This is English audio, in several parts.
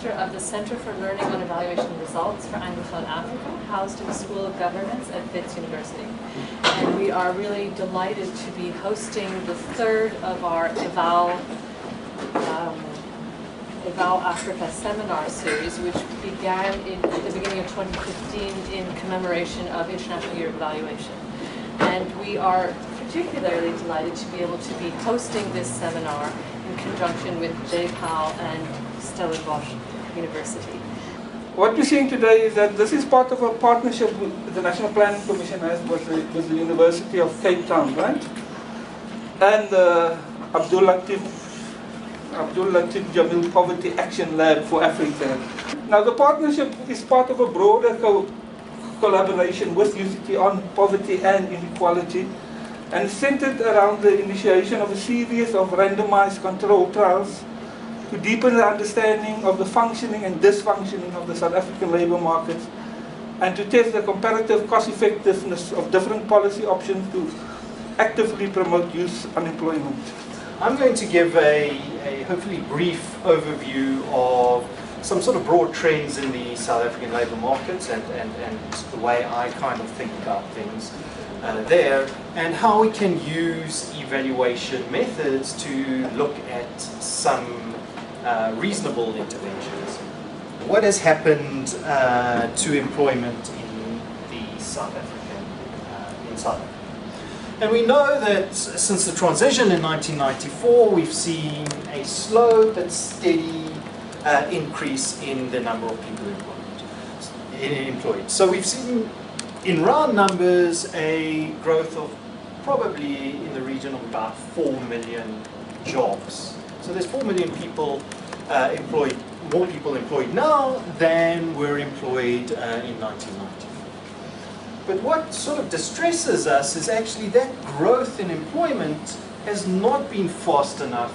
Director of the Center for Learning on Evaluation Results for Anglophone Africa, housed in the School of Governance at Wits University. And we are really delighted to be hosting the third of our Eval Africa seminar series, which began at the beginning of 2015 in commemoration of International Year of Evaluation. And we are particularly delighted to be able to be hosting this seminar in conjunction with JPAL and Stellenbosch University. What we're seeing today is that this is part of a partnership with the National Planning Commission has with the University of Cape Town, right? And Abdul Latif Jamil Poverty Action Lab for Africa. Now the partnership is part of a broader collaboration with UCT on poverty and inequality, and centered around the initiation of a series of randomized controlled trials to deepen the understanding of the functioning and dysfunctioning of the South African labour market, and to test the comparative cost effectiveness of different policy options to actively promote youth unemployment. I'm going to give a hopefully brief overview of some sort of broad trends in the South African labour markets and the way I kind of think about things there, and how we can use evaluation methods to look at some reasonable interventions. What has happened to employment in the South Africa? And we know that since the transition in 1994, we've seen a slow but steady increase in the number of people employed. So we've seen, in round numbers, a growth of probably in the region of about 4 million jobs. So there's 4 million people employed, more people employed now than were employed in 1990. But what sort of distresses us is actually that growth in employment has not been fast enough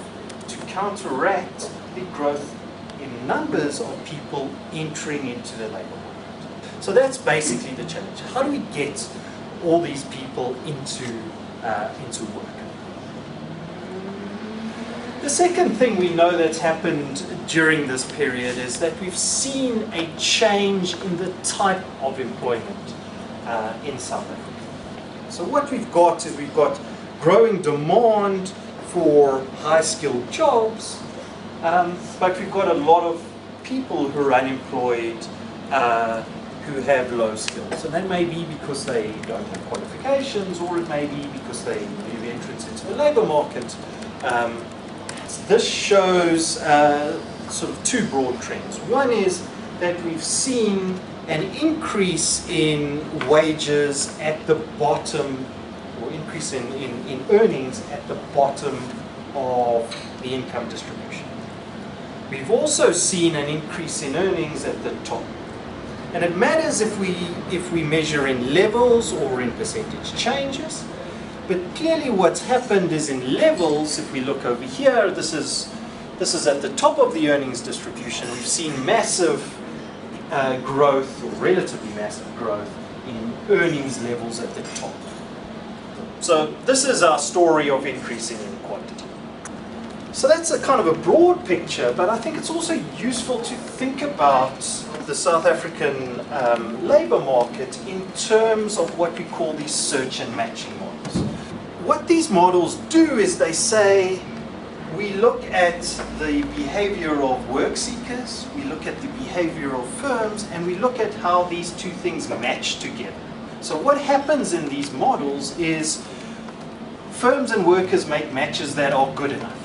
to counteract the growth in numbers of people entering into the labour market. So that's basically the challenge. How do we get all these people into work? The second thing we know that's happened during this period is that we've seen a change in the type of employment in South Africa. So what we've got is we've got growing demand for high-skilled jobs, but we've got a lot of people who are unemployed who have low skills. And that may be because they don't have qualifications, or it may be because they new entrance into the labour market. This shows sort of two broad trends. One is that we've seen an increase in wages at the bottom, or increase in earnings at the bottom of the income distribution. We've also seen an increase in earnings at the top. And it matters if we measure in levels or in percentage changes. But clearly what's happened is in levels, if we look over here, this is at the top of the earnings distribution. We've seen massive growth, or relatively massive growth, in earnings levels at the top. So this is our story of increasing inequality. So that's a kind of a broad picture, but I think it's also useful to think about the South African labour market in terms of what we call these search and matching models. What these models do is they say, we look at the behavior of work seekers, we look at the behavior of firms, and we look at how these two things match together. So what happens in these models is firms and workers make matches that are good enough.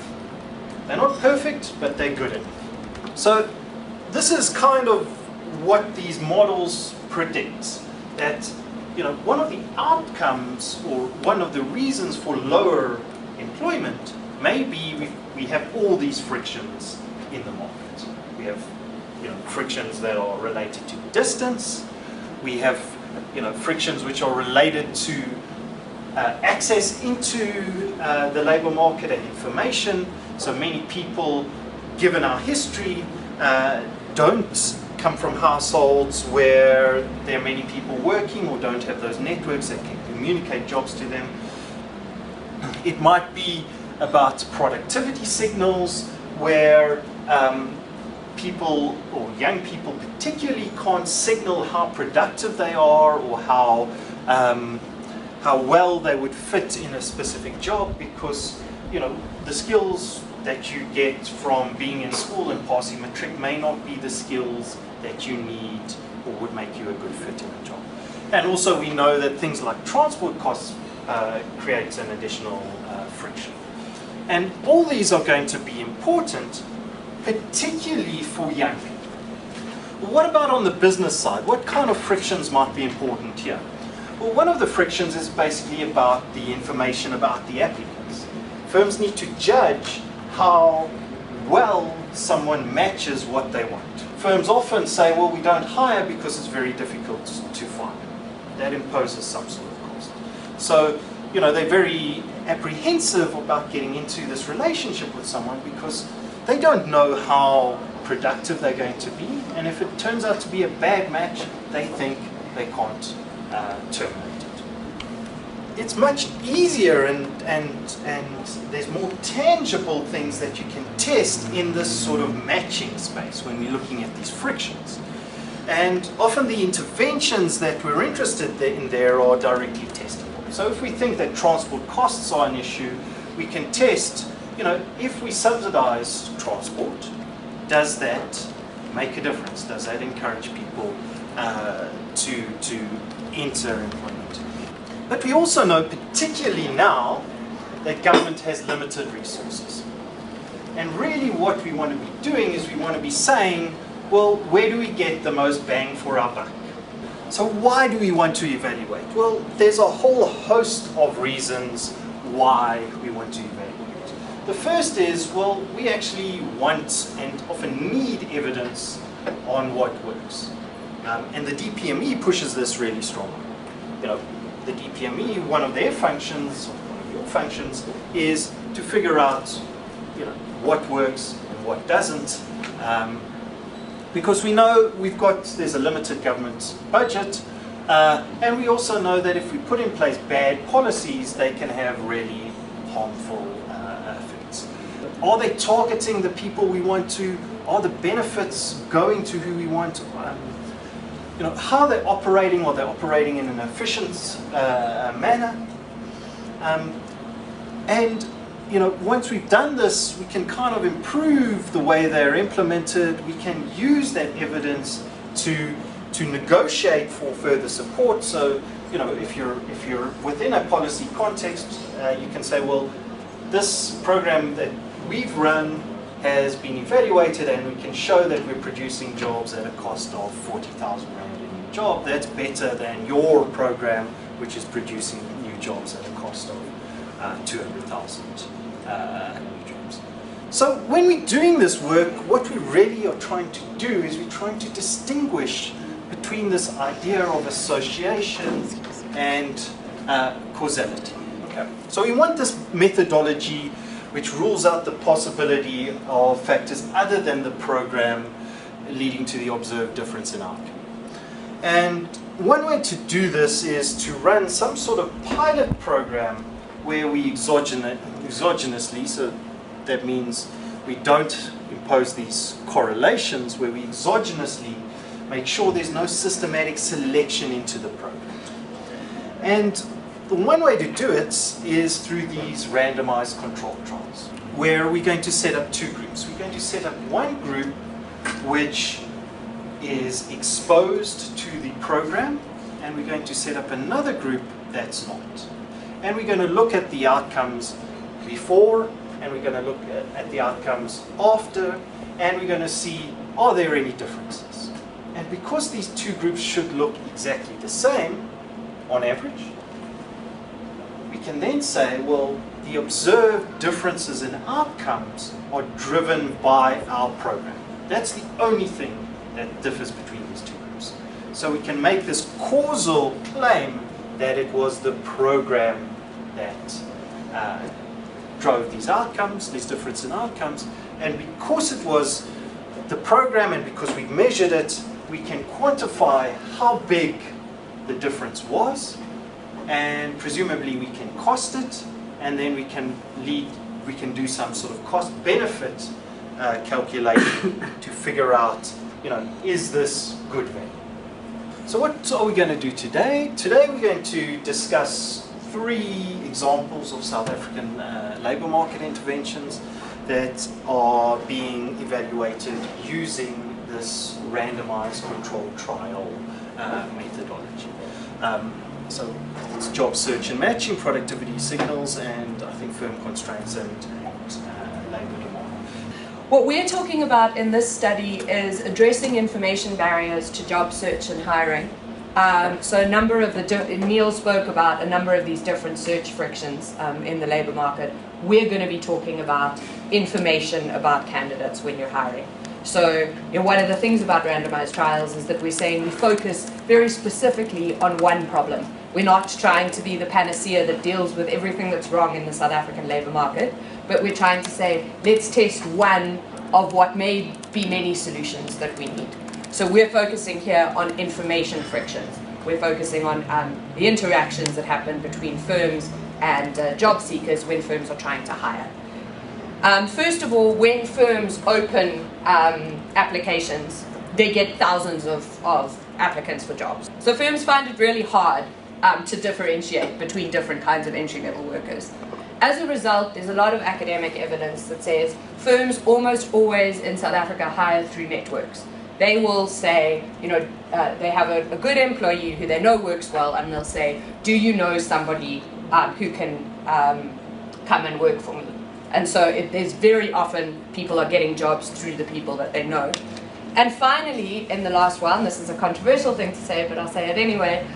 They're not perfect, but they're good enough. So this is kind of what these models predict, that one of the outcomes, or one of the reasons for lower employment, may be we have all these frictions in the market. We have frictions that are related to distance. We have frictions which are related to access into the labour market and information. So many people, given our history, don't come from households where there are many people working, or don't have those networks that can communicate jobs to them. It might be about productivity signals, where people, or young people particularly, can't signal how productive they are or how well they would fit in a specific job, because the skills that you get from being in school and passing matric may not be the skills that you need or would make you a good fit in a job. And also we know that things like transport costs create an additional friction. And all these are going to be important, particularly for young people. Well, what about on the business side? What kind of frictions might be important here? Well, one of the frictions is basically about the information about the applicants. Firms need to judge how well someone matches what they want. Firms often say, well, we don't hire because it's very difficult to find. That imposes some sort of cost. So, they're very apprehensive about getting into this relationship with someone because they don't know how productive they're going to be, and if it turns out to be a bad match, they think they can't terminate it. It's much easier and there's more tangible things that you can test in this sort of matching space when we're looking at these frictions. And often the interventions that we're interested in there are directly testable. So if we think that transport costs are an issue, we can test, if we subsidize transport, does that make a difference? Does that encourage people to enter employment? But we also know, particularly now, that government has limited resources. And really what we want to be doing is we want to be saying, well, where do we get the most bang for our buck? So why do we want to evaluate? Well, there's a whole host of reasons why we want to evaluate. The first is, well, we actually want and often need evidence on what works. And the DPME pushes this really strongly. The DPME, one of their functions, or one of your functions, is to figure out what works and what doesn't. Because we know there's a limited government budget, and we also know that if we put in place bad policies, they can have really harmful effects. Are they targeting the people we want to? Are the benefits going to who we want? How are they operating? Are they operating in an efficient manner? And once we've done this, we can kind of improve the way they're implemented. We can use that evidence to negotiate for further support. So, if you're within a policy context, you can say, well, this program that we've run has been evaluated, and we can show that we're producing jobs at a cost of 40,000 rand a new job. That's better than your program, which is producing new jobs at a cost of 200,000 new jobs. So when we're doing this work, what we really are trying to do is we're trying to distinguish between this idea of association and causality. Okay. So we want this methodology which rules out the possibility of factors other than the program leading to the observed difference in outcome. And one way to do this is to run some sort of pilot program where we exogenously, so that means we don't impose these correlations, where we exogenously make sure there's no systematic selection into the program. And the one way to do it is through these randomized controlled trials, where we're going to set up two groups. We're going to set up one group which is exposed to the program, and we're going to set up another group that's not. And we're going to look at the outcomes before, and we're going to look at the outcomes after, and we're going to see, are there any differences? And because these two groups should look exactly the same, on average, we can then say, well, the observed differences in outcomes are driven by our program. That's the only thing that differs between these two groups. So we can make this causal claim that it was the program that drove these outcomes, these difference in outcomes, and because it was the program and because we measured it, we can quantify how big the difference was, and presumably we can cost it, and then we can do some sort of cost benefit calculation to figure out, is this good value? So what are we going to do today? Today we're going to discuss 3 examples of South African labour market interventions that are being evaluated using this randomized controlled trial methodology. So it's job search and matching, productivity signals, and I think firm constraints and labour demand. What we're talking about in this study is addressing information barriers to job search and hiring. So a number of Neil spoke about a number of these different search frictions in the labour market. We're going to be talking about information about candidates when you're hiring. So one of the things about randomized trials is that we're saying we focus very specifically on one problem. We're not trying to be the panacea that deals with everything that's wrong in the South African labour market, but we're trying to say, let's test one of what may be many solutions that we need. So we're focusing here on information frictions. We're focusing on the interactions that happen between firms and job seekers when firms are trying to hire. First of all, when firms open applications, they get thousands of applicants for jobs. So firms find it really hard to differentiate between different kinds of entry-level workers. As a result, there's a lot of academic evidence that says firms almost always in South Africa hire through networks. They will say, they have a good employee who they know works well, and they'll say, do you know somebody who can come and work for me? And so there's very often people are getting jobs through the people that they know. And finally, in the last while, and this is a controversial thing to say, but I'll say it anyway,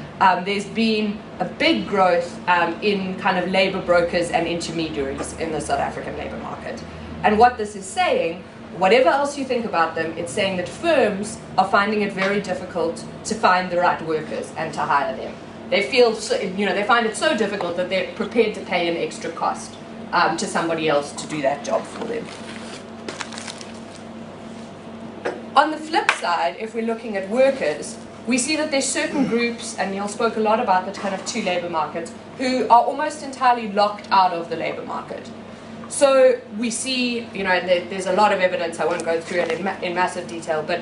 there's been a big growth in kind of labour brokers and intermediaries in the South African labour market. And what this is saying, whatever else you think about them, it's saying that firms are finding it very difficult to find the right workers and to hire them. They feel, they find it so difficult that they're prepared to pay an extra cost to somebody else to do that job for them. On the flip side, if we're looking at workers, we see that there's certain groups, and Neil spoke a lot about the kind of 2 labour markets, who are almost entirely locked out of the labour market. So we see, there's a lot of evidence, I won't go through it in massive detail, but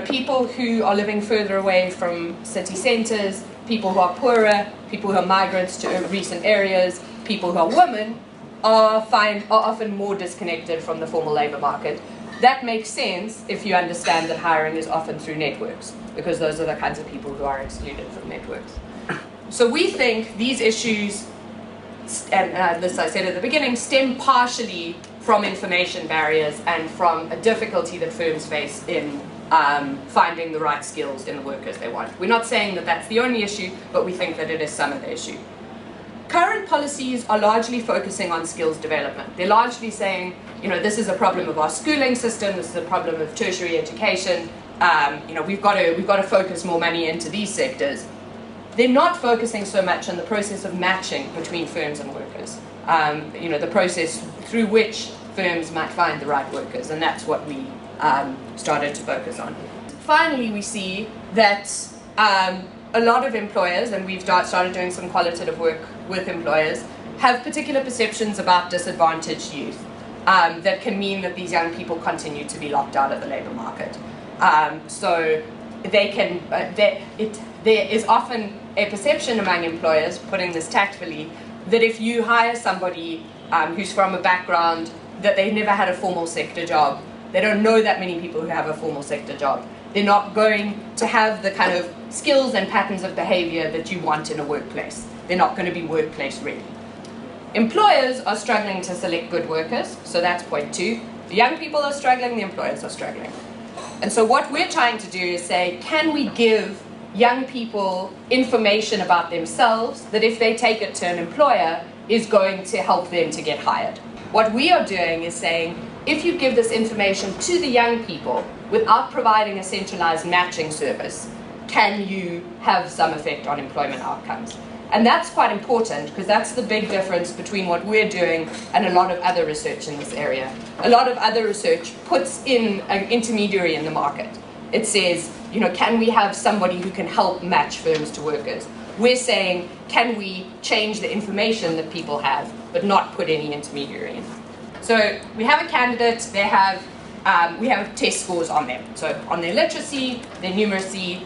people who are living further away from city centres, people who are poorer, people who are migrants to recent areas, people who are women, are often more disconnected from the formal labour market. That makes sense if you understand that hiring is often through networks, because those are the kinds of people who are excluded from networks. So we think these issues, and this I said at the beginning, stem partially from information barriers and from a difficulty that firms face in finding the right skills in the workers they want. We're not saying that that's the only issue, but we think that it is some of the issue. Current policies are largely focusing on skills development. They're largely saying, this is a problem of our schooling system, this is a problem of tertiary education, we've got to focus more money into these sectors. They're not focusing so much on the process of matching between firms and workers, the process through which firms might find the right workers, and that's what we started to focus on. Finally, we see that a lot of employers, and we've started doing some qualitative work with employers, have particular perceptions about disadvantaged youth that can mean that these young people continue to be locked out of the labour market. So there is often a perception among employers, putting this tactfully, that if you hire somebody who's from a background that they've never had a formal sector job, they don't know that many people who have a formal sector job, they're not going to have the kind of skills and patterns of behavior that you want in a workplace. They're not going to be workplace ready. Employers are struggling to select good workers, so that's point 2. The young people are struggling, the employers are struggling. And so what we're trying to do is say, can we give young people information about themselves that if they take it to an employer is going to help them to get hired? What we are doing is saying, if you give this information to the young people without providing a centralized matching service, can you have some effect on employment outcomes? And that's quite important, because that's the big difference between what we're doing and a lot of other research in this area. A lot of other research puts in an intermediary in the market. It says, can we have somebody who can help match firms to workers? We're saying, can we change the information that people have, but not put any intermediary in? So we have a candidate, they have we have test scores on them. So on their literacy, their numeracy,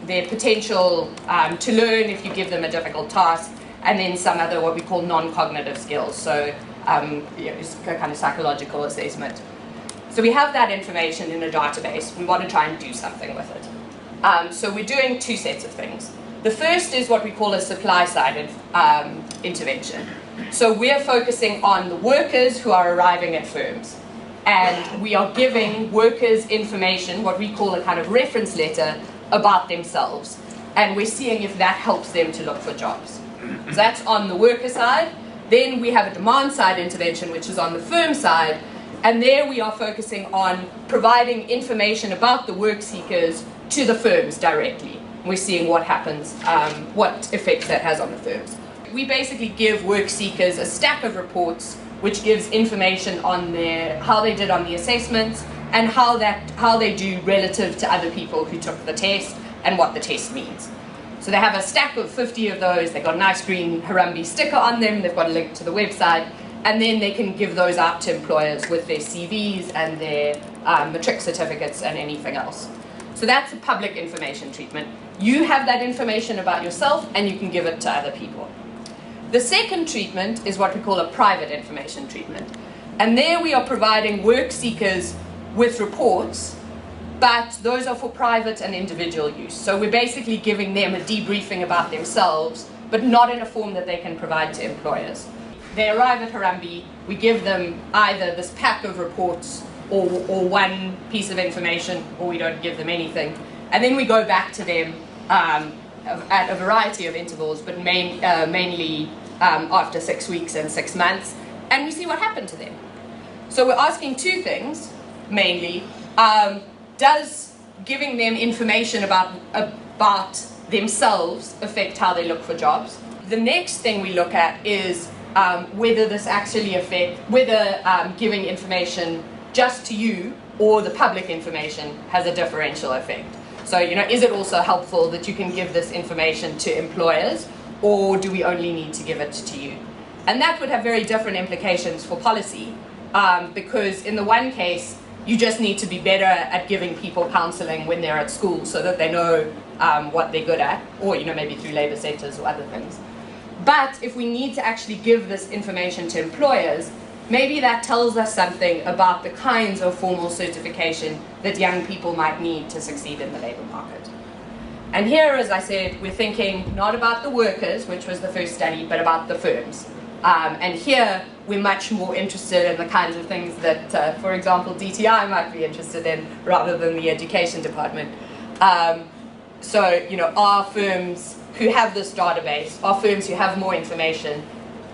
their potential to learn if you give them a difficult task, and then some other what we call non-cognitive skills. So it's a kind of psychological assessment. So we have that information in a database. We want to try and do something with it. So we're doing two sets of things. The first is what we call a supply-side intervention. So we're focusing on the workers who are arriving at firms. And we are giving workers information, what we call a kind of reference letter, about themselves. And we're seeing if that helps them to look for jobs. So that's on the worker side. Then we have a demand-side intervention, which is on the firm side. And there we are focusing on providing information about the work seekers to the firms directly. We're seeing what happens, what effects that has on the firms. We basically give work seekers a stack of reports which gives information on how they did on the assessments and how they do relative to other people who took the test and what the test means. So they have a stack of 50 of those. They've got a nice green Harambee sticker on them. They've got a link to the website. And then they can give those out to employers with their CVs and their matric certificates and anything else. So that's a public information treatment. You have that information about yourself and you can give it to other people. The second treatment is what we call a private information treatment. And there we are providing work seekers with reports, but those are for private and individual use. So we're basically giving them a debriefing about themselves, but not in a form that they can provide to employers. They arrive at Harambee, we give them either this pack of reports or one piece of information, or we don't give them anything. And then we go back to them at a variety of intervals, but mainly after 6 weeks and 6 months, and we see what happened to them. So we're asking two things, mainly. Does giving them information about themselves affect how they look for jobs? The next thing we look at is whether this actually whether giving information just to you or the public information has a differential effect. So, is it also helpful that you can give this information to employers, or do we only need to give it to you? And that would have very different implications for policy, because in the one case, you just need to be better at giving people counselling when they're at school so that they know what they're good at, or maybe through labour centres or other things. But if we need to actually give this information to employers, maybe that tells us something about the kinds of formal certification that young people might need to succeed in the labour market. And here, as I said, we're thinking not about the workers, which was the first study, but about the firms. And here, we're much more interested in the kinds of things that, for example, DTI might be interested in, rather than the education department. So, are firms who have this database, are firms who have more information,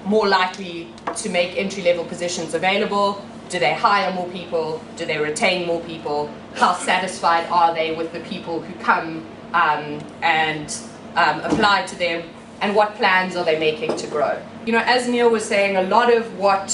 more likely to make entry-level positions available? Do they hire more people? Do they retain more people? How satisfied are they with the people who come and apply to them? And what plans are they making to grow? As Neil was saying, a lot of what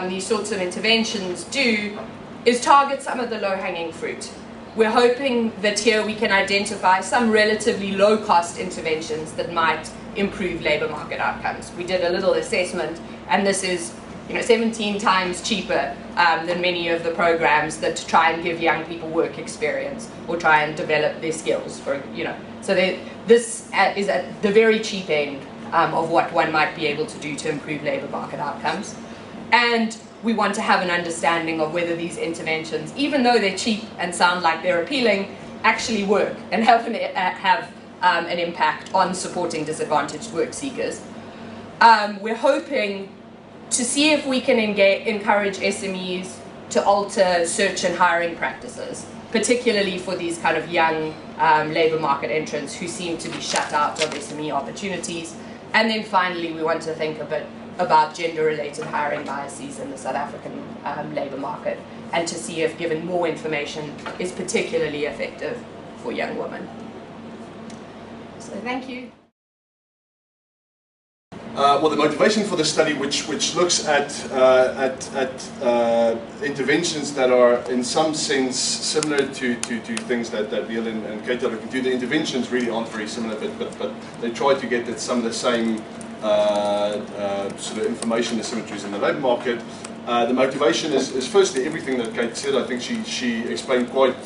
these sorts of interventions do is target some of the low-hanging fruit. We're hoping that here we can identify some relatively low-cost interventions that might improve labour market outcomes. We did a little assessment, and this is 17 times cheaper than many of the programs that try and give young people work experience or try and develop their skills. So this is at the very cheap end of what one might be able to do to improve labour market outcomes. And we want to have an understanding of whether these interventions, even though they're cheap and sound like they're appealing, actually work and have an impact on supporting disadvantaged work seekers. We're hoping to see if we can encourage SMEs to alter search and hiring practices, particularly for these kind of young labour market entrants who seem to be shut out of SME opportunities. And then finally, we want to think a bit about gender-related hiring biases in the South African labour market, and to see if giving more information is particularly effective for young women. So thank you. Well, the motivation for the study, which looks at interventions that are in some sense similar to things that Neil and Kate are looking to. The interventions really aren't very similar, but they try to get at some of the same sort of information asymmetries in the labour market. The motivation is firstly everything that Kate said. I think she explained quite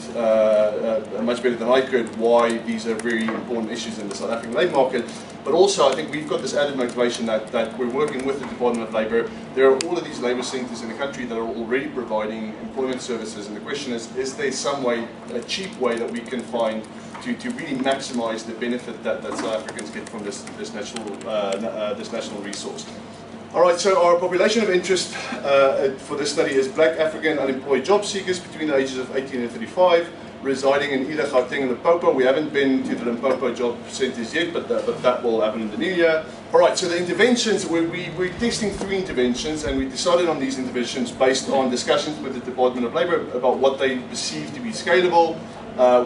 much better than I could why these are very important issues in the South African labour market. But also I think we've got this added motivation that we're working with the Department of Labour. There are all of these labour centres in the country that are already providing employment services, and the question is there some way, a cheap way that we can find to really maximise the benefit that South Africans get from this national resource. Alright, so our population of interest for this study is black African unemployed job seekers between the ages of 18 and 35, residing in either Gauteng and Limpopo. We haven't been to the Limpopo job centres yet, but that will happen in the new year. Alright, so the interventions, we're testing 3 interventions, and we decided on these interventions based on discussions with the Department of Labour about what they perceive to be scalable.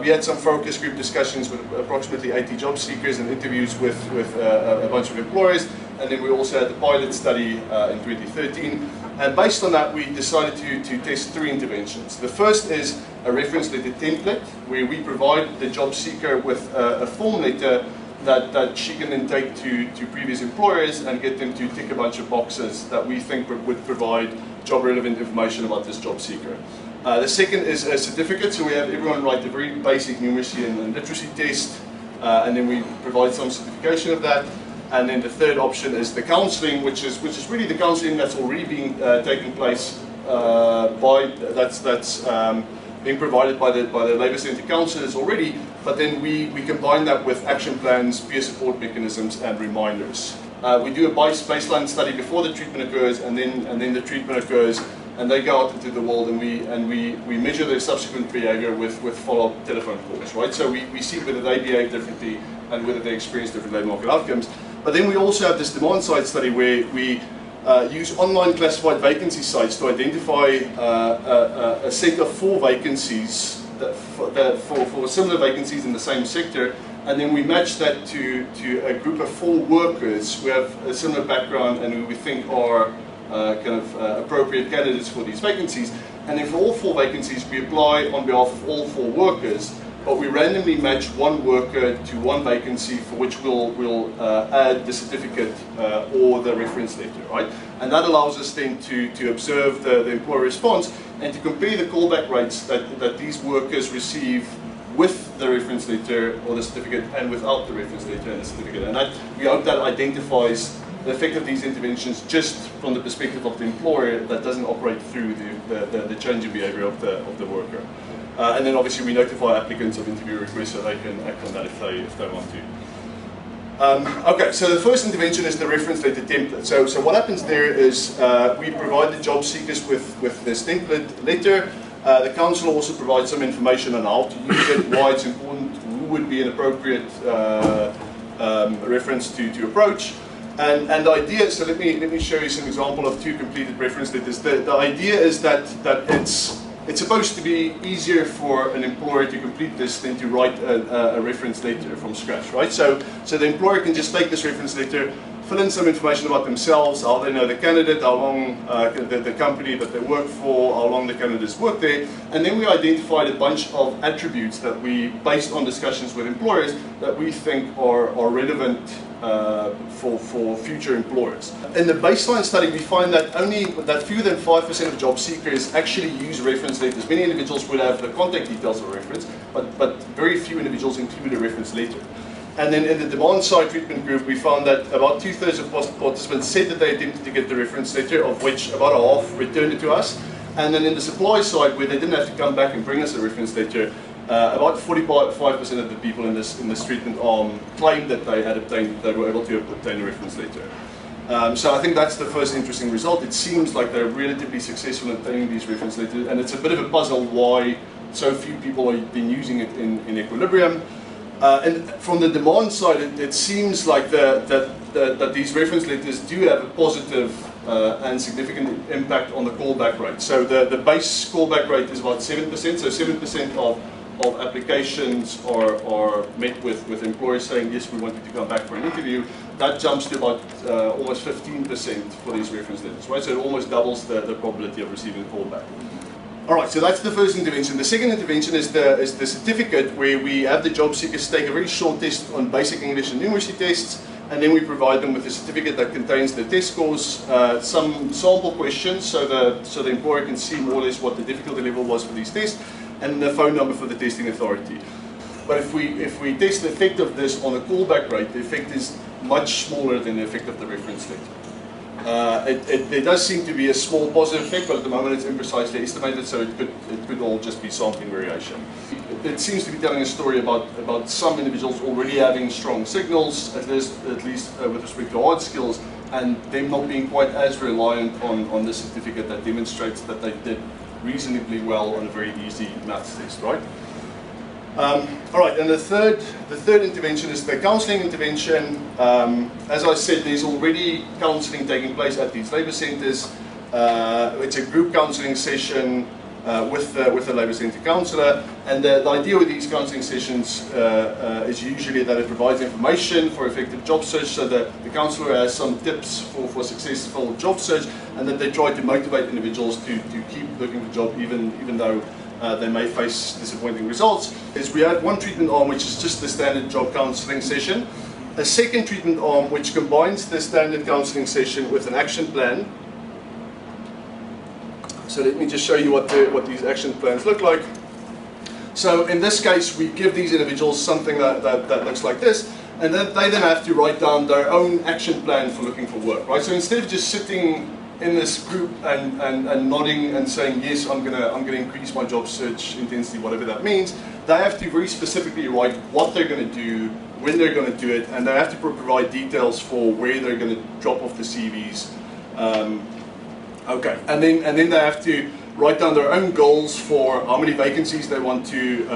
We had some focus group discussions with approximately 80 job seekers and interviews with a bunch of employers. And then we also had the pilot study in 2013. And based on that, we decided to test 3 interventions. The first is a reference letter template, where we provide the job seeker with a form letter that she can then take to previous employers and get them to tick a bunch of boxes that we think would provide job-relevant information about this job seeker. The second is a certificate, so we have everyone write a very basic numeracy and literacy test, and then we provide some certification of that. And then the third option is the counselling, which is really the counselling that's already being taking place that's being provided by the Labour Centre counsellors already. But then we combine that with action plans, peer support mechanisms, and reminders. We do a baseline study before the treatment occurs, and then the treatment occurs, and they go out into the world, and we measure their subsequent behaviour with follow-up telephone calls, right? So we see whether they behave differently and whether they experience different labour market outcomes. But then we also have this demand-side study where we use online classified vacancy sites to identify a set of 4 vacancies for similar vacancies in the same sector, and then we match that to a group of 4 workers who have a similar background and who we think are appropriate candidates for these vacancies. And then for all 4 vacancies, we apply on behalf of all 4 workers, but we randomly match 1 worker to 1 vacancy for which we'll add the certificate or the reference letter, right? And that allows us then to observe the employer response and to compare the callback rates that these workers receive with the reference letter or the certificate and without the reference letter and the certificate. And we hope that identifies the effect of these interventions just from the perspective of the employer that doesn't operate through the change in behaviour of the worker. And then obviously we notify applicants of interview requests so they can act on that if they want to. Okay, so the first intervention is the reference letter template. So what happens there is we provide the job seekers with this template letter. The council also provides some information on how to use it, why it's important, who would be an appropriate reference to approach. And the idea, so let me show you some example of 2 completed reference letters. The idea is that it's supposed to be easier for an employer to complete this than to write a reference letter from scratch, right? So the employer can just take this reference letter, fill in some information about themselves, how they know the candidate, how long the company that they work for, how long the candidates work there, and then we identified a bunch of attributes that we, based on discussions with employers, that we think are relevant for future employers. In the baseline study, we find that fewer than 5% of job seekers actually use reference letters. Many individuals would have the contact details of a reference, but very few individuals include a reference letter. And then in the demand-side treatment group, we found that about 2/3 of participants said that they attempted to get the reference letter, of which about a half returned it to us. And then in the supply side, where they didn't have to come back and bring us a reference letter, about 45% of the people in this treatment arm claimed that they were able to obtain a reference letter. So I think that's the first interesting result. It seems like they're relatively successful in obtaining these reference letters, and it's a bit of a puzzle why so few people have been using it in equilibrium. And from the demand side, it seems like that these reference letters do have a positive and significant impact on the callback rate. So the base callback rate is about 7%, so 7% of applications are met with employers saying, yes, we want you to come back for an interview. That jumps to about almost 15% for these reference letters, right? So it almost doubles the probability of receiving a callback. All right, so that's the first intervention. The second intervention is the certificate, where we have the job seekers take a very short test on basic English and numeracy tests, and then we provide them with a certificate that contains the test scores, some sample questions, so the employer can see more or less what the difficulty level was for these tests, and the phone number for the testing authority. But if we test the effect of this on a callback rate, the effect is much smaller than the effect of the reference letter. There does seem to be a small positive effect, but at the moment it's imprecisely estimated, so it could all just be sampling variation. It seems to be telling a story about some individuals already having strong signals, at least with respect to hard skills, and them not being quite as reliant on the certificate that demonstrates that they did reasonably well on a very easy maths test, right? All right, and the third intervention is the counselling intervention. As I said, there's already counselling taking place at these labour centres. It's a group counselling session with the labour centre counsellor, and the idea with these counselling sessions is usually that it provides information for effective job search, so that the counsellor has some tips for successful job search, and that they try to motivate individuals to keep looking for a job even though they may face disappointing results. We have one treatment arm which is just the standard job counselling session, a second treatment arm which combines the standard counselling session with an action plan. So let me just show you what these action plans look like. So in this case, we give these individuals something that looks like this, and then they have to write down their own action plan for looking for work, right? So instead of just sitting in this group and nodding and saying, yes, I'm gonna increase my job search intensity, whatever that means, they have to very specifically write what they're gonna do, when they're gonna do it, and they have to provide details for where they're gonna drop off the CVs. Okay, and then they have to write down their own goals for how many vacancies they want to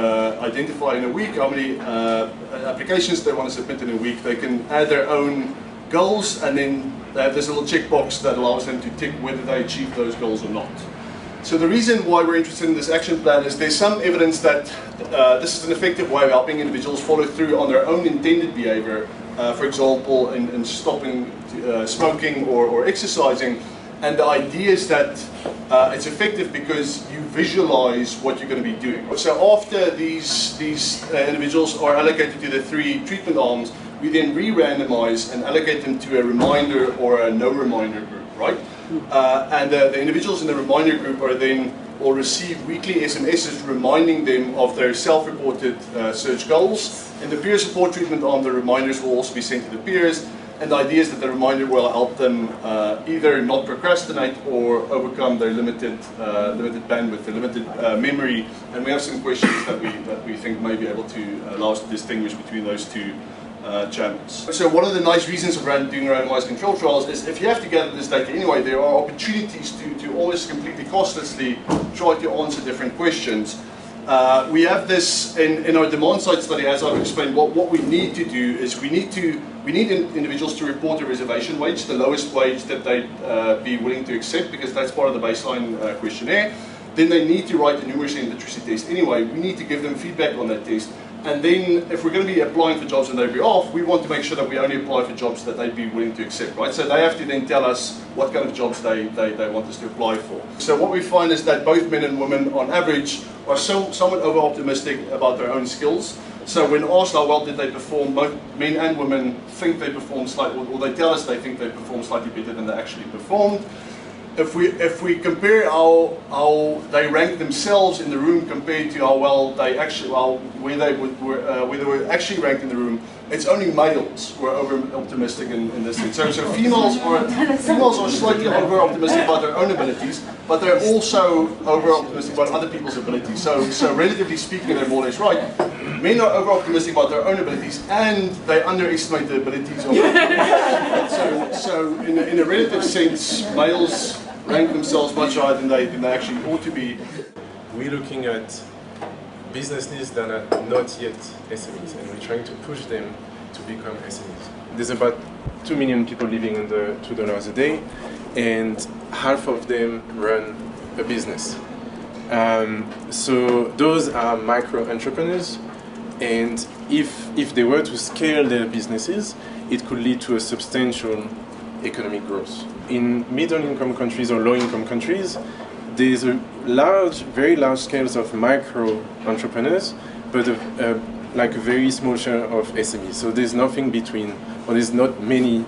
identify in a week, how many applications they want to submit in a week. They can add their own goals, and then they have this little checkbox that allows them to tick whether they achieve those goals or not. So the reason why we're interested in this action plan is there's some evidence that this is an effective way of helping individuals follow through on their own intended behavior, for example, in stopping smoking or exercising. And the idea is that it's effective because you visualize what you're going to be doing. So after these individuals are allocated to the 3 treatment arms, we then re-randomize and allocate them to a reminder or a no reminder group, right? And the individuals in the reminder group will receive weekly SMSs reminding them of their self-reported search goals. In the peer support treatment arm, the reminders will also be sent to the peers. And the idea is that the reminder will help them either not procrastinate or overcome their limited bandwidth, their limited memory. And we have some questions that we think may be able to allow us to distinguish between those 2 channels. So one of the nice reasons of doing randomized control trials is if you have to gather this data anyway, there are opportunities to always completely costlessly try to answer different questions. We have this in our demand side study, as I've explained. What we need to do is we need individuals to report a reservation wage, the lowest wage that they'd be willing to accept, because that's part of the baseline questionnaire. Then they need to write a numeracy and literacy test anyway. We need to give them feedback on that test. And then if we're going to be applying for jobs on their behalf, we want to make sure that we only apply for jobs that they'd be willing to accept, right? So they have to then tell us what kind of jobs they want us to apply for. So what we find is that both men and women on average are somewhat over-optimistic about their own skills. So when asked how well did they perform, both men and women think they performed slightly, or they tell us they think they performed slightly better than they actually performed. If we compare how they rank themselves in the room compared to how well they actually, where they were actually ranked in the room, it's only males who are over-optimistic in this thing. So females are slightly over-optimistic about their own abilities, but they're also over-optimistic about other people's abilities. So relatively speaking, they're more or less right. Men are over-optimistic about their own abilities, and they underestimate the abilities of others. So in a relative sense, males rank themselves much higher than they actually ought to be. We're looking at businesses that are not yet SMEs, and we're trying to push them to become SMEs. There's about 2 million people living under $2 a day, and half of them run a business. So those are micro entrepreneurs, and if they were to scale their businesses, it could lead to a substantial economic growth. In middle-income countries or low-income countries, there's a very large scales of micro entrepreneurs, but a like a very small share of SMEs. So there's nothing between, or there's not many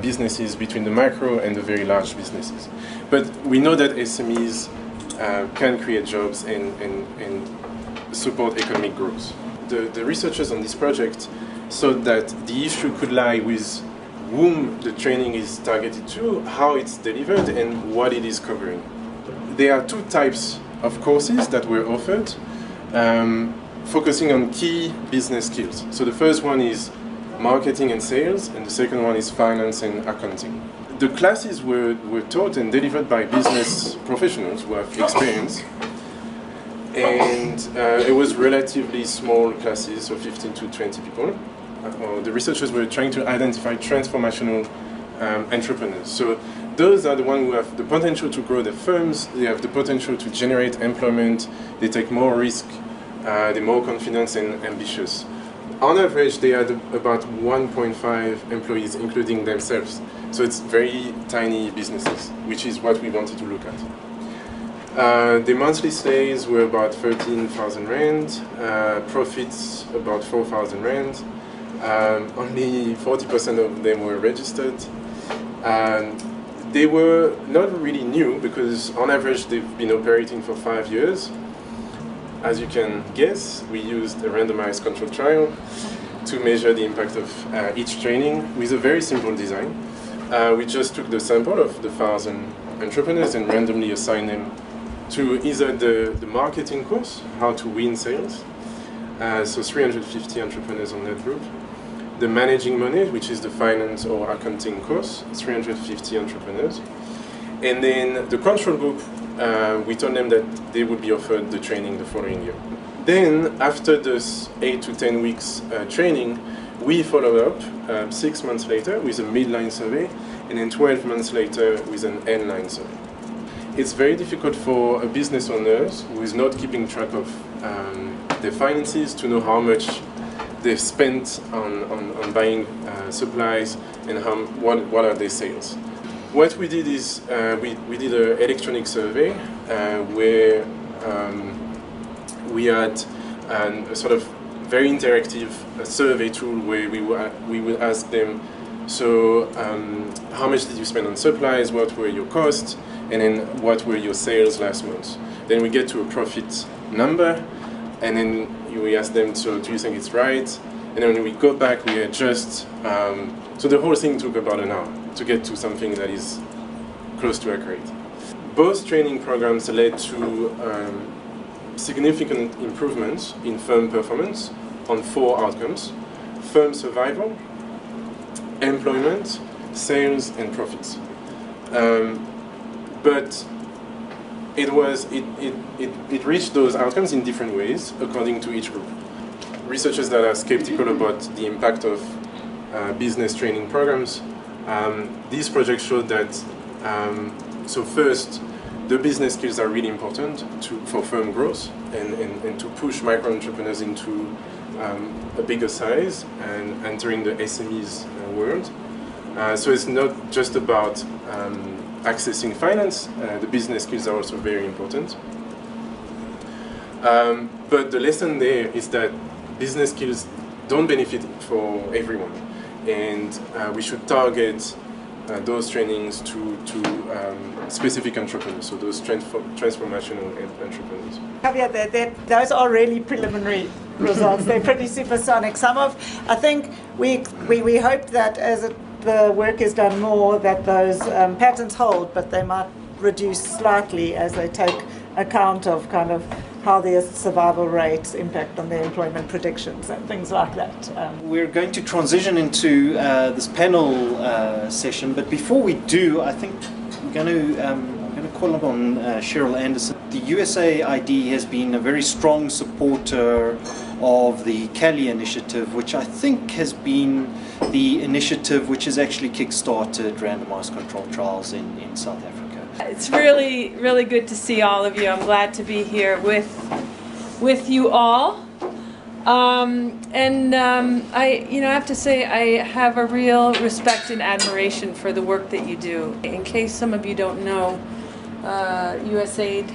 businesses between the micro and the very large businesses. But we know that SMEs can create jobs and support economic growth. The researchers on this project saw that the issue could lie with whom the training is targeted to, how it's delivered, and what it is covering. There are two types of courses that were offered, focusing on key business skills. So the first one is marketing and sales, and the second one is finance and accounting. The classes were taught and delivered by business professionals who have experience, and it was relatively small classes, so 15 to 20 people. The researchers were trying to identify transformational entrepreneurs. So those are the ones who have the potential to grow their firms, they have the potential to generate employment, they take more risk, they're more confident and ambitious. On average, they had about 1.5 employees, including themselves. So it's very tiny businesses, which is what we wanted to look at. The monthly sales were about 13,000 rand, profits about 4,000 rand. Only 40% of them were registered. They were not really new because on average they've been operating for 5 years. As you can guess, we used a randomized control trial to measure the impact of each training with a very simple design. We just took the sample of the 1,000 entrepreneurs and randomly assigned them to either the marketing course, how to win sales, so 350 entrepreneurs on that group. The managing money, which is the finance or accounting course, 350 entrepreneurs. And then the control group, we told them that they would be offered the training the following year. Then, after this 8 to 10 weeks training, we followed up 6 months later with a midline survey, and then 12 months later with an endline survey. It's very difficult for a business owner who is not keeping track of their finances to know how much they've spent on buying supplies and what are their sales. What we did is we did an electronic survey where we had a sort of very interactive survey tool where we would ask them, so how much did you spend on supplies, what were your costs, and then what were your sales last month. Then we get to a profit number, and then we ask them, so do you think it's right? And then when we go back, we adjust. So the whole thing took about an hour to get to something that is close to accurate. Both training programs led to significant improvements in firm performance on 4 outcomes: firm survival, employment, sales, and profits. But it reached those outcomes in different ways according to each group. Researchers that are skeptical about the impact of business training programs, these projects showed that, so first, the business skills are really important for firm growth and to push micro-entrepreneurs into a bigger size and entering the SMEs world. So it's not just about accessing finance, the business skills are also very important. But the lesson there is that business skills don't benefit for everyone, and we should target those trainings to specific entrepreneurs, so those transformational entrepreneurs. Javier, those are really preliminary results. They're pretty supersonic. I think we hope that as the work is done more, that those patterns hold, but they might reduce slightly as they take account of kind of how their survival rates impact on their employment predictions and things like that. We're going to transition into this panel session, but before we do, I think I'm going to call upon Cheryl Anderson. The USAID has been a very strong supporter of the Cali initiative, which I think has been the initiative which has actually kick-started randomized control trials in South Africa. It's really, really good to see all of you. I'm glad to be here with you all. I have to say I have a real respect and admiration for the work that you do. In case some of you don't know, USAID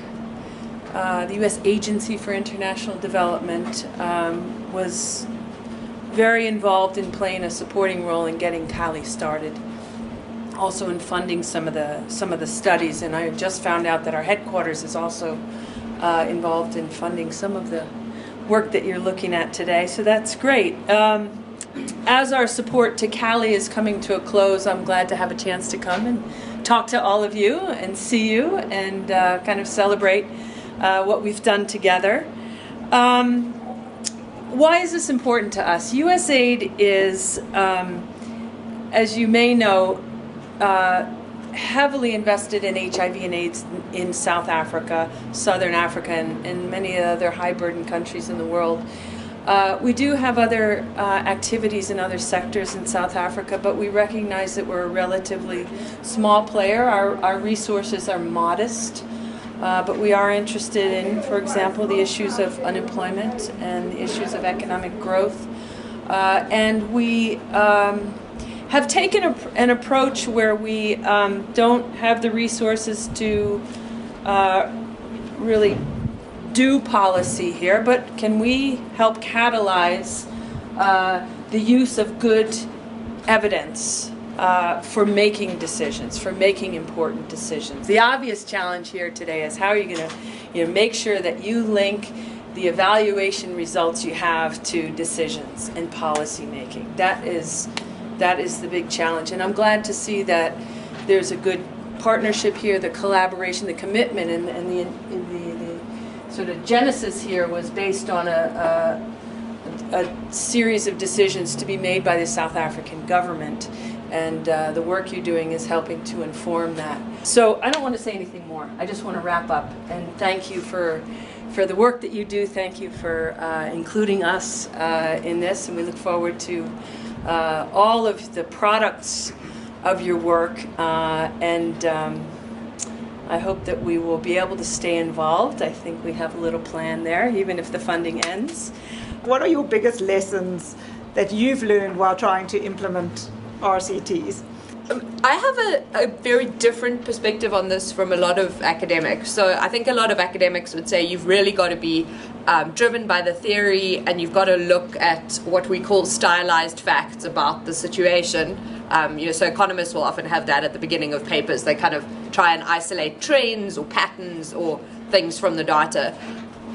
the U.S. Agency for International Development, was very involved in playing a supporting role in getting CALI started. Also in funding some of the studies, and I just found out that our headquarters is also involved in funding some of the work that you're looking at today. So that's great. As our support to CALI is coming to a close, I'm glad to have a chance to come and talk to all of you and see you and kind of celebrate what we've done together. Why is this important to us? USAID is, as you may know, heavily invested in HIV and AIDS in South Africa, Southern Africa, and many other high-burden countries in the world. We do have other activities in other sectors in South Africa, but we recognize that we're a relatively small player. Our resources are modest, but we are interested in, for example, the issues of unemployment and the issues of economic growth. And we have taken an approach where we don't have the resources to really do policy here, but can we help catalyze the use of good evidence for making decisions, for making important decisions? The obvious challenge here today is how are you going to make sure that you link the evaluation results you have to decisions and policy making. That is the big challenge, and I'm glad to see that there's a good partnership here, the collaboration, the commitment, and the sort of genesis here was based on a series of decisions to be made by the South African government, and the work you're doing is helping to inform that. So I don't want to say anything more. I just want to wrap up and thank you for the work that you do. Thank you for including us in this, and we look forward to all of the products of your work, and I hope that we will be able to stay involved. I think we have a little plan there, even if the funding ends. What are your biggest lessons that you've learned while trying to implement RCTs? I have a very different perspective on this from a lot of academics. So I think a lot of academics would say you've really got to be driven by the theory, and you've got to look at what we call stylized facts about the situation. So economists will often have that at the beginning of papers. They kind of try and isolate trends or patterns or things from the data.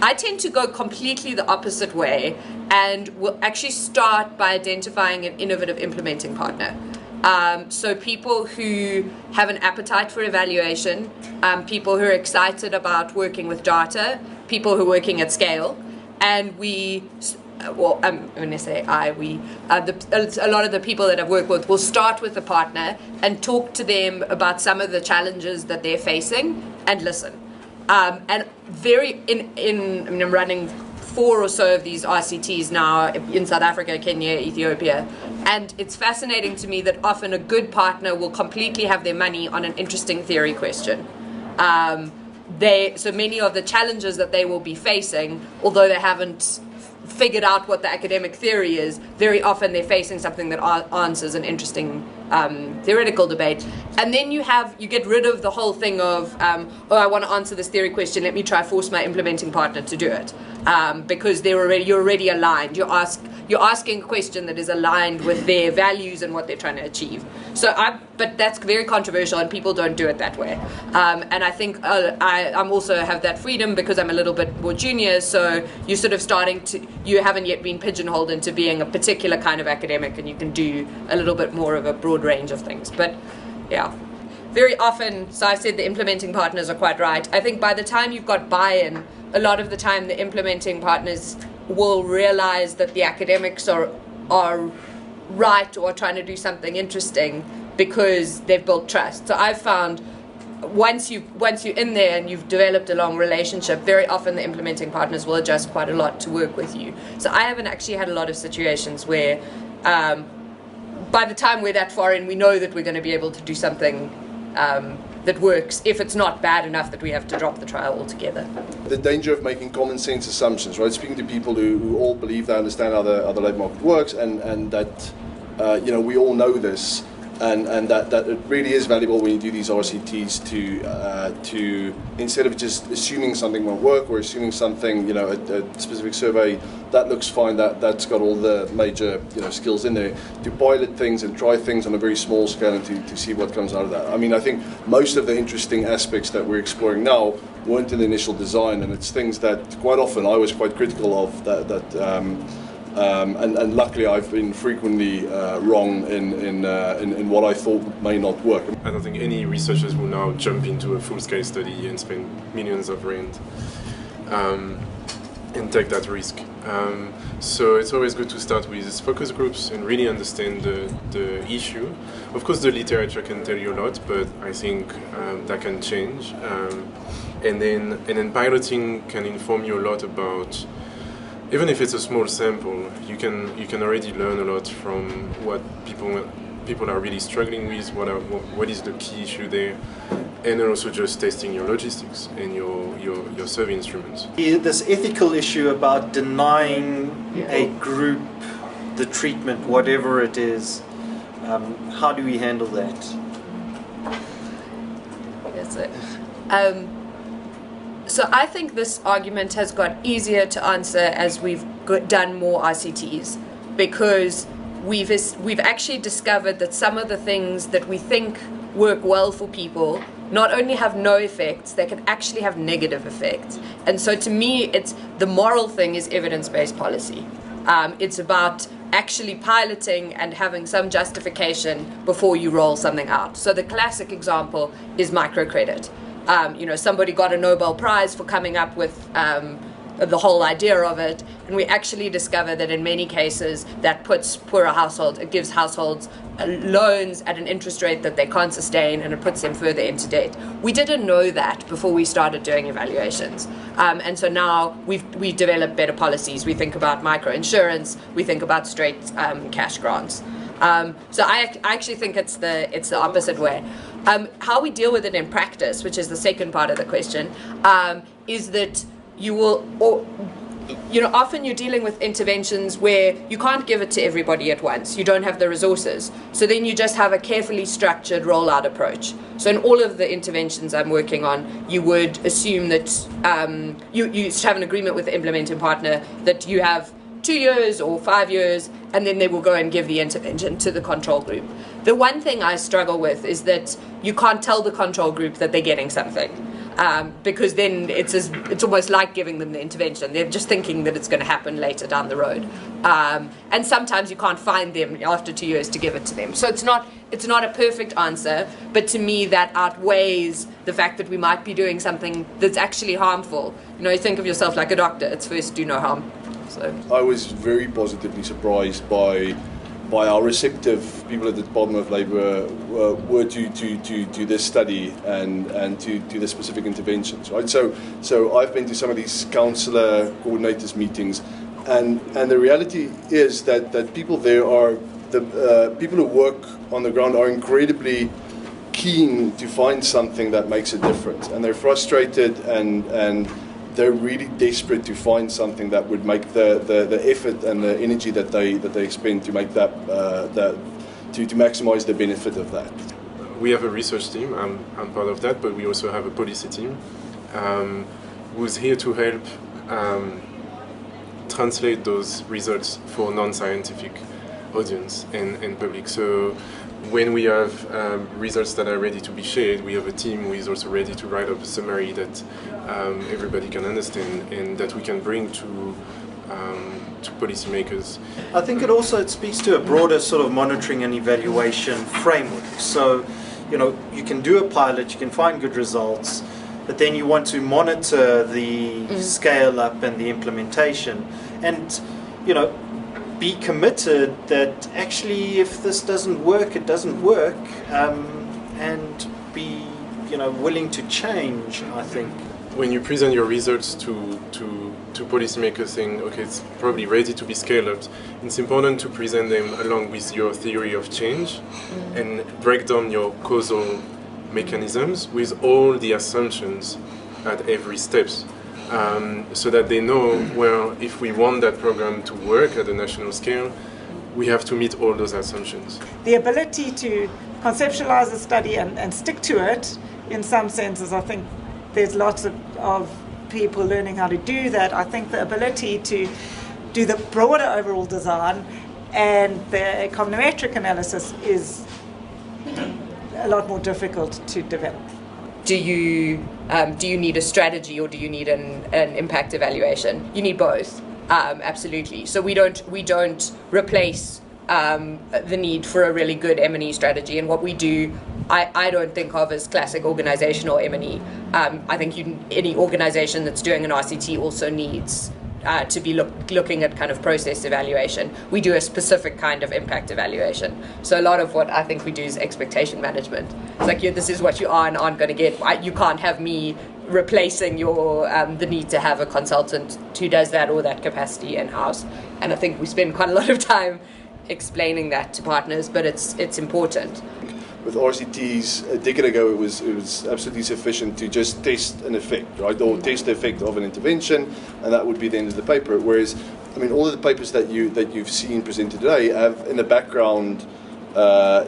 I tend to go completely the opposite way, and will actually start by identifying an innovative implementing partner. So people who have an appetite for evaluation, people who are excited about working with data, people who are working at scale, and when I say a lot of the people that I've worked with will start with a partner and talk to them about some of the challenges that they're facing and listen. And I'm running 4 or so of these RCTs now in South Africa, Kenya, Ethiopia, and it's fascinating to me that often a good partner will completely have their money on an interesting theory question. So many of the challenges that they will be facing, although they haven't figured out what the academic theory is, very often they're facing something that answers an interesting theoretical debate. And then you get rid of the whole thing of, I want to answer this theory question, let me try force my implementing partner to do it. Because you're already aligned. You're asking a question that is aligned with their values and what they're trying to achieve. But that's very controversial, and people don't do it that way. And I think I'm also have that freedom because I'm a little bit more junior. So you're sort of you haven't yet been pigeonholed into being a particular kind of academic, and you can do a little bit more of a broad range of things. But yeah. Very often, so I said the implementing partners are quite right. I think by the time you've got buy-in, a lot of the time the implementing partners will realize that the academics are right or trying to do something interesting because they've built trust. So I've found once you're in there and you've developed a long relationship, very often the implementing partners will adjust quite a lot to work with you. So I haven't actually had a lot of situations where by the time we're that far in, we know that we're going to be able to do something that works, if it's not bad enough that we have to drop the trial altogether. The danger of making common sense assumptions, right? Speaking to people who all believe they understand how the labour market works, and that we all know this. and that it really is valuable when you do these RCTs to instead of just assuming something won't work or assuming something, you know, a specific survey that looks fine, that's got all the major, you know, skills in there, to pilot things and try things on a very small scale and to see what comes out of that. I mean, I think most of the interesting aspects that we're exploring now weren't in the initial design, and it's things that quite often I was quite critical of and luckily I've been frequently wrong in what I thought may not work. I don't think any researchers will now jump into a full-scale study and spend millions of rand and take that risk. So it's always good to start with focus groups and really understand the issue. Of course, the literature can tell you a lot, but I think that can change. And then piloting can inform you a lot about, even if it's a small sample, you can already learn a lot from what people are really struggling with, what is the key issue there, and then also just testing your logistics and your survey instruments. This ethical issue about denying a group the treatment, whatever it is, how do we handle that? That's it. So I think this argument has got easier to answer as we've done more RCTs, because we've actually discovered that some of the things that we think work well for people not only have no effects, they can actually have negative effects. And so to me, it's the moral thing is evidence-based policy. It's about actually piloting and having some justification before you roll something out. So the classic example is microcredit. You know, somebody got a Nobel Prize for coming up with the whole idea of it, and we actually discover that in many cases that puts poorer households, it gives households loans at an interest rate that they can't sustain, and it puts them further into debt. We didn't know that before we started doing evaluations, and so now we developed better policies. We think about microinsurance, we think about straight cash grants. So I actually think it's the opposite way. How we deal with it in practice, which is the second part of the question, is that you will, you know, often you're dealing with interventions where you can't give it to everybody at once. You don't have the resources. So then you just have a carefully structured rollout approach. So in all of the interventions I'm working on, you would assume that you have an agreement with the implementing partner that you have 2 years or 5 years, and then they will go and give the intervention to the control group. The one thing I struggle with is that you can't tell the control group that they're getting something, because then it's almost like giving them the intervention. They're just thinking that it's going to happen later down the road, and sometimes you can't find them after 2 years to give it to them. So it's not a perfect answer, but to me that outweighs the fact that we might be doing something that's actually harmful. You know, you think of yourself like a doctor. It's first do no harm. So I was very positively surprised by how receptive people at the Department of Labour were to this study and to the specific interventions. Right. So I've been to some of these counsellor coordinators meetings, and the reality is that people there are the people who work on the ground are incredibly keen to find something that makes a difference, and they're frustrated and they're really desperate to find something that would make the effort and the energy that they expend to make that to maximise the benefit of that. We have a research team. I'm part of that, but we also have a policy team who's here to help translate those results for non-scientific audience and public. So when we have results that are ready to be shared, we have a team who is also ready to write up a summary that everybody can understand and that we can bring to policymakers. I think it speaks to a broader sort of monitoring and evaluation framework. So, you know, you can do a pilot, you can find good results, but then you want to monitor the scale up and the implementation, and, you know, be committed that actually if this doesn't work, it doesn't work, and be, you know, willing to change, I think. When you present your results to policymakers saying, okay, it's probably ready to be scaled up, it's important to present them along with your theory of change and break down your causal mechanisms with all the assumptions at every steps. So that they know, well, if we want that program to work at a national scale, we have to meet all those assumptions. The ability to conceptualize a study and stick to it, in some senses, I think there's lots of people learning how to do that. I think the ability to do the broader overall design and the econometric analysis is a lot more difficult to develop. Do you need a strategy or do you need an impact evaluation? You need both, absolutely. So we don't replace the need for a really good M&E strategy. And what we do, I don't think of as classic organizational M&E. I think any organization that's doing an RCT also needs to be looking at kind of process evaluation. We do a specific kind of impact evaluation. So a lot of what I think we do is expectation management. It's like, this is what you are and aren't going to get. You can't have me replacing the need to have a consultant who does that or that capacity in-house. And I think we spend quite a lot of time explaining that to partners, but it's important. With RCTs, a decade ago, it was absolutely sufficient to just test an effect, right, or test the effect of an intervention, and that would be the end of the paper. Whereas, I mean, all of the papers that you've seen presented today have in the background, we're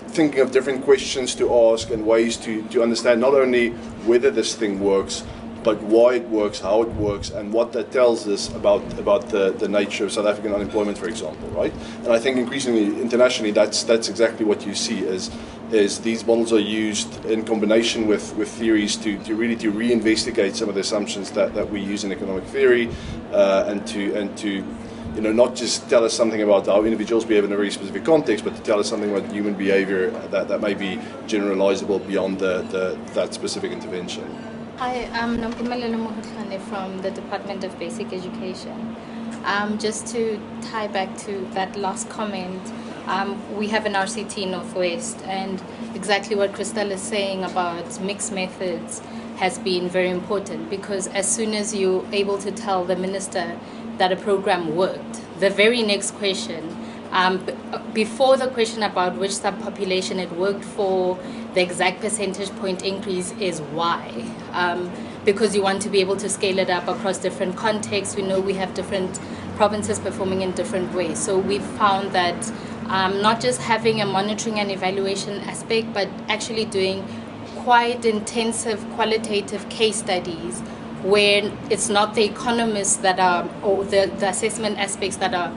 thinking of different questions to ask and ways to understand not only whether this thing works, but why it works, how it works, and what that tells us about the nature of South African unemployment, for example, right? And I think increasingly internationally, that's exactly what you see is these models are used in combination with theories to really reinvestigate some of the assumptions that we use in economic theory, and to not just tell us something about how individuals behave in a very specific context, but to tell us something about human behavior that may be generalizable beyond that specific intervention. Hi, I'm Nampumelelo Mohotlane from the Department of Basic Education. Just to tie back to that last comment, we have an RCT Northwest, and exactly what Christelle is saying about mixed methods has been very important, because as soon as you're able to tell the minister that a program worked, the very next question, before the question about which subpopulation it worked for, the exact percentage point increase is why. Because you want to be able to scale it up across different contexts. We know we have different provinces performing in different ways. So we've found that not just having a monitoring and evaluation aspect, but actually doing quite intensive qualitative case studies where it's not the economists that are, or the assessment aspects that are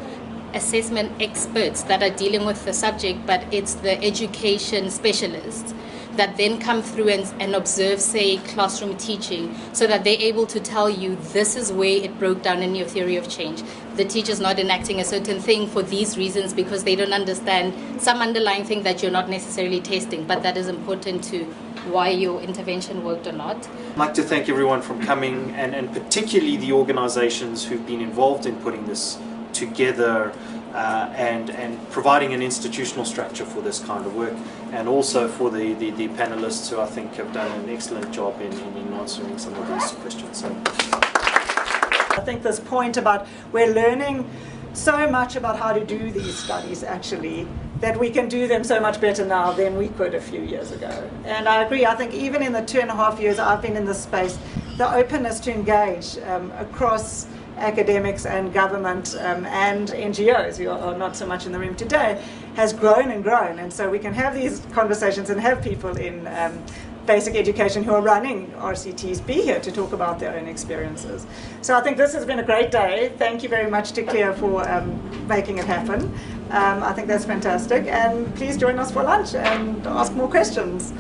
assessment experts that are dealing with the subject, but it's the education specialists that then come through and observe, say, classroom teaching, so that they're able to tell you this is where it broke down in your theory of change. The teacher's not enacting a certain thing for these reasons because they don't understand some underlying thing that you're not necessarily testing, but that is important to why your intervention worked or not. I'd like to thank everyone for coming, and particularly the organizations who've been involved in putting this together and providing an institutional structure for this kind of work, and also for the panelists who I think have done an excellent job in answering some of these questions. So, I think this point about we're learning so much about how to do these studies actually, that we can do them so much better now than we could a few years ago. And I agree, I think even in the 2.5 years I've been in this space, the openness to engage across academics and government and NGOs, who are not so much in the room today, has grown and grown. And so we can have these conversations and have people in basic education who are running RCTs be here to talk about their own experiences. So I think this has been a great day. Thank you very much to Claire for making it happen. I think that's fantastic. And please join us for lunch and ask more questions.